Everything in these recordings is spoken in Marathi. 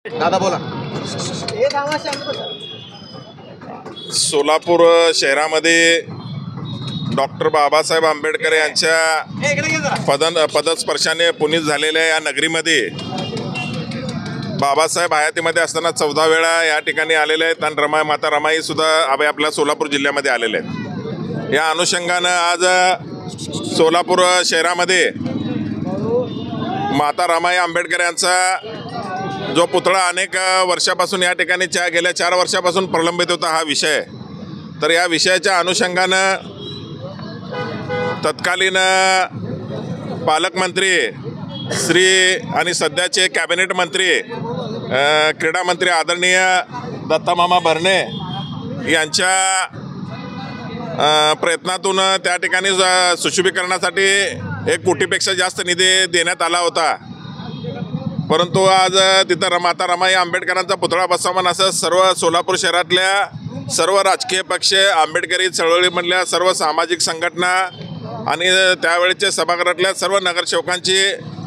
दादा बोला। सोलापूर शहरामध्ये डॉक्टर बाबासाहेब आंबेडकर यांच्या पदस्पर्शाने पुनीत झालेल्या या नगरीमध्ये बाबासाहेब हयातीमध्ये असताना 14 वेळा या ठिकाणी आलेले आहेत आणि माता रमाई सुद्धा आपल्या सोलापूर जिल्ह्यामध्ये आलेले आहेत। या अनुषंगानं आज सोलापूर शहरामध्ये माता रमाई आंबेडकर यांचा जो पुतळा अनेक वर्षापासून या ठिकाणी गेल्या 4 वर्षापासून प्रलंबित होता हा विषय, तर या विषयाच्या अनुषंगानं तत्कालीन पालकमंत्री श्री आणि सध्याचे कॅबिनेट मंत्री क्रीडा मंत्री आदरणीय दत्तामामा भरणे यांच्या प्रयत्नातून त्या ठिकाणी सुशोभीकरणासाठी 1 कोटीपेक्षा जास्त निधी देण्यात आला होता। परंतु आज तिथं माता रमाई आंबेडकरांचा पुतळा बसवावा असं सर्व सोलापूर शहरातल्या सर्व राजकीय पक्ष, आंबेडकरी चळवळीमधल्या सर्व सामाजिक संघटना आणि त्यावेळेच्या सभागृहातल्या सर्व नगरसेवकांची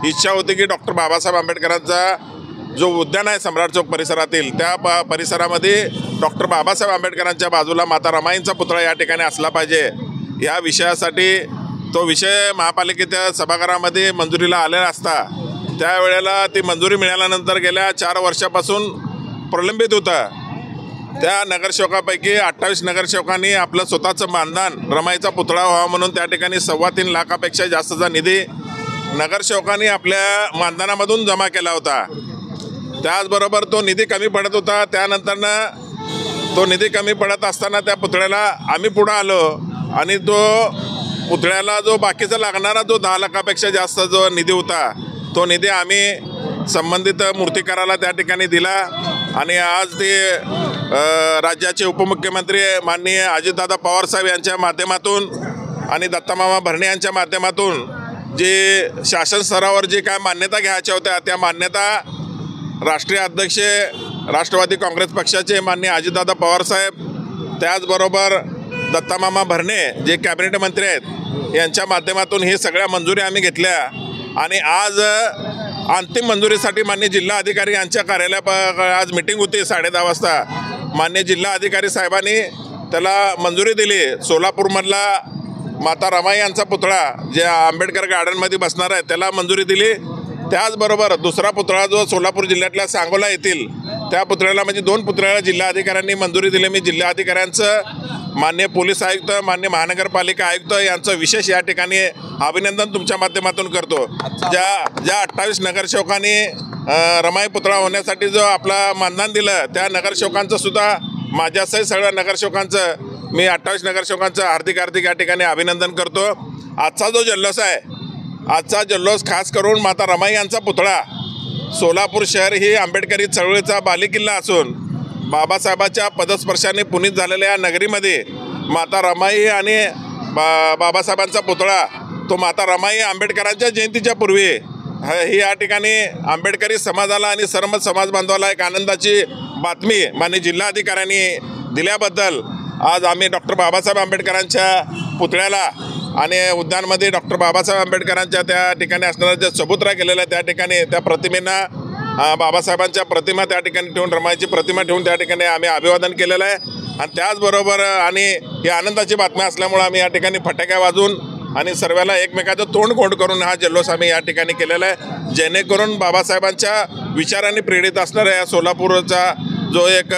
इच्छा होती की डॉक्टर बाबासाहेब आंबेडकरांचा जो उद्यान आहे सम्राट चौक परिसरातील, त्या परिसरामध्ये डॉक्टर बाबासाहेब आंबेडकरांच्या बाजूला माता रमाईंचा पुतळा या ठिकाणी असला पाहिजे। या विषयासाठी तो विषय महापालिकेच्या सभागृहामध्ये मंजुरीला आलेला असता त्यावेळेला ती मंजुरी मिळाल्यानंतर गेल्या 4 वर्षापासून प्रलंबित होता। त्या नगरसेवकापैकी 28 नगरसेवकांनी आपलं स्वतःचं मानधन रमाईचा पुतळा व्हावा म्हणून त्या ठिकाणी 3.25 लाखापेक्षा जास्तचा निधी नगरसेवकांनी आपल्या मानधनामधून जमा केला होता। त्याचबरोबर तो निधी कमी पडत होता। त्यानंतरनं तो निधी कमी पडत असताना त्या पुतळ्याला आम्ही पुढं आलो आणि तो पुतळ्याला जो बाकीचा लागणारा जो 10 लाखापेक्षा जास्त जो निधी होता तो निधी आम्ही संबंधित मूर्तिकाराला त्या ठिकाणी दिला आणि आज ते राज्याचे उपमुख्यमंत्री माननीय अजितदादा पवार साहेब यांच्या माध्यमातून आणि दत्तामामा भरणे यांच्या माध्यमातून जे शासन स्तरावर जे काय मान्यता घ्यायच्या होत्या त्या मान्यता राष्ट्रीय अध्यक्ष राष्ट्रवादी काँग्रेस पक्षाचे माननीय अजितदादा पवार साहेब, त्याचबरोबर दत्तामामा भरणे जे कॅबिनेट मंत्री आहेत यांच्या माध्यमातून हे सगळ्या मंजुरी आम्ही घेतल्या आणि आज अंतिम मंजुरीसाठी माननीय जिल्हा अधिकारी यांच्या कार्यालयात आज मीटिंग होती 10:30 वाजता। माननीय जिल्हा अधिकारी साहेबांनी त्याला मंजुरी दिली। सोलापूरमधला माता रमाई यांचा पुतळा जे आंबेडकर गार्डनमध्ये बसणार आहे त्याला मंजुरी दिली। त्याचबरोबर दुसरा पुतळा जो सोलापूर जिल्ह्यातल्या सांगोला येथील त्या पुतळ्याला म्हणजे 2 पुतळ्याला जिल्हा अधिकाऱ्यांनी मंजुरी दिली। मी जिल्हा अधिकाऱ्यांचं, माननीय पोलीस आयुक्त, माननीय महानगरपालिका आयुक्त यांचं विशेष या ठिकाणी अभिनंदन तुमच्या माध्यमातून करतो। ज्या 28 नगरसेवकांनी रमाई पुतळा होण्यासाठी जो आपला मानधन दिलं त्या नगरसेवकांचं सुद्धा माझ्यासहित सगळ्या नगरसेवकांचं मी 28 नगरसेवकांचं हार्दिक या ठिकाणी अभिनंदन करतो। आजचा जो जल्लोष आहे, आजचा जल्लोष खास करून माता रमाई यांचा पुतळा, सोलापूर शहर ही आंबेडकरी चळवळीचा बालेकिल्ला असून बाबासाहेबांच्या पदस्पर्शाने पुनीत झालेल्या या नगरीमध्ये माता रमाई आणि बाबासाहेबांचा पुतळा, तो माता रमाई आंबेडकरांच्या जयंतीच्या पूर्वी ही या ठिकाणी आंबेडकरी समाजाला आणि सर्व समाज बांधवाला एक आनंदाची बातमी माननीय जिल्हाधिकाऱ्यांनी दिल्याबद्दल आज आम्ही डॉक्टर बाबासाहेब आंबेडकरांच्या पुतळ्याला आणि उद्यानमध्ये डॉक्टर बाबासाहेब आंबेडकरांच्या त्या ठिकाणी असणारा जे चबुतरा केलेला आहे त्या ठिकाणी त्या प्रतिमेंना बाबासाहेबांच्या प्रतिमा त्या ठिकाणी ठेवून, रमाईची प्रतिमा ठेवून त्या ठिकाणी आम्ही अभिवादन केलेलं आहे। आणि त्याचबरोबर आणि ही आनंदाची बातमी असल्यामुळं आम्ही या ठिकाणी फटाक्या वाजवून आणि सर्वाला एकमेकाचं तोंड कोंड करून हा जल्लोष आम्ही या ठिकाणी केलेला आहे, जेणेकरून बाबासाहेबांच्या विचारांनी प्रेरित असणाऱ्या या सोलापूरचा जो एक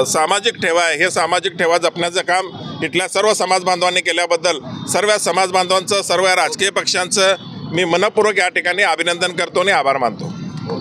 सामाजिक ठेवा आहे, हे सामाजिक ठेवा जपण्याचं काम इथल्या सर्व समाज बांधवांनी केल्याबद्दल सर्व समाज बांधवांचं, सर्व राजकीय पक्षांचं मी मनपूर्वक या ठिकाणी अभिनंदन करतो आणि आभार मानतो।